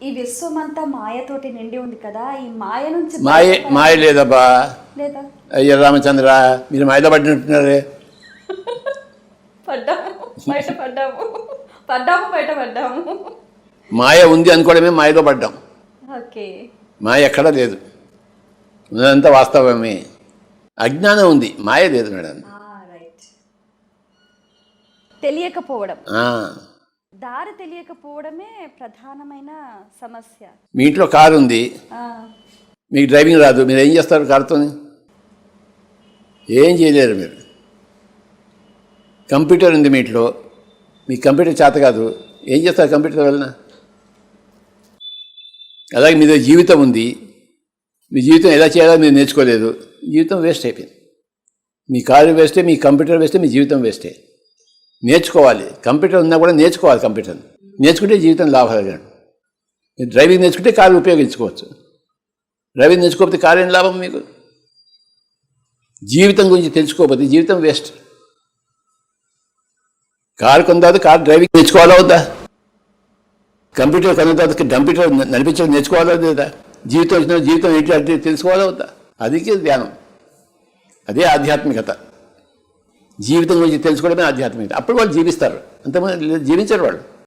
ఈ విశ్వమంతా మాయతోటి నిండి ఉంది కదా, ఈ మాయ నుంచి మాయ లేదబ్బా. లేదా? అయ్యో రామచంద్ర, మీరు మాయలో పడినట్టున్నారే. పడ్డాము, బయట పడ్డాము, పడ్డాము, బయట పడ్డాము. మాయ ఉంది అనుకోవడమే మాయలో పడ్డాం. ఓకే. మాయ ఎక్కడా లేదు, ఉన్నదంతా వాస్తవమే. అజ్ఞానం ఉంది, మాయ లేదు మేడం. రైట్. తెలియకపోవడం, ఆ. దారి తెలియకపోవడమే ప్రధానమైన సమస్య. మీ ఇంట్లో కారు ఉంది, మీకు డ్రైవింగ్ రాదు, మీరు ఏం చేస్తారు కారుతో? ఏం చేయలేరు మీరు. కంప్యూటర్ ఉంది మీ ఇంట్లో, మీకు కంప్యూటర్ చేత కాదు, ఏం చేస్తారు కంప్యూటర్ వలన? అలాగే మీ జీవితం ఉంది, మీ జీవితం ఎలా చేయాలో మీరు నేర్చుకోలేదు, జీవితం వేస్ట్ అయిపోయింది. మీ కారు వేస్టే, మీ కంప్యూటర్ వేస్టే, మీ జీవితం వేస్టే. నేర్చుకోవాలి, కంప్యూటర్ ఉన్నా కూడా నేర్చుకోవాలి. కంప్యూటర్ నేర్చుకుంటే జీవితం లాభాలు. మీరు డ్రైవింగ్ నేర్చుకుంటే కారు ఉపయోగించుకోవచ్చు, డ్రైవింగ్ నేర్చుకోకపోతే కారు ఏం లాభం మీకు? జీవితం గురించి తెలుసుకోకపోతే జీవితం వేస్ట్. కారు కొన్న తర్వాత కారు డ్రైవింగ్ నేర్చుకోవాలా వద్దా? కంప్యూటర్ కొన్న తర్వాత కంప్యూటర్ నడిపించడం నేర్చుకోవాలా లేదా? జీవితం వచ్చిన జీవితం ఏంటి అంటే తెలుసుకోవాలా వద్దా? అది ధ్యానం, అదే ఆధ్యాత్మికత. జీవితం గురించి తెలుసుకోవడమే ఆధ్యాత్మికత. అప్పుడు వాళ్ళు జీవిస్తారు, అంతమంది జీవించరు వాళ్ళు.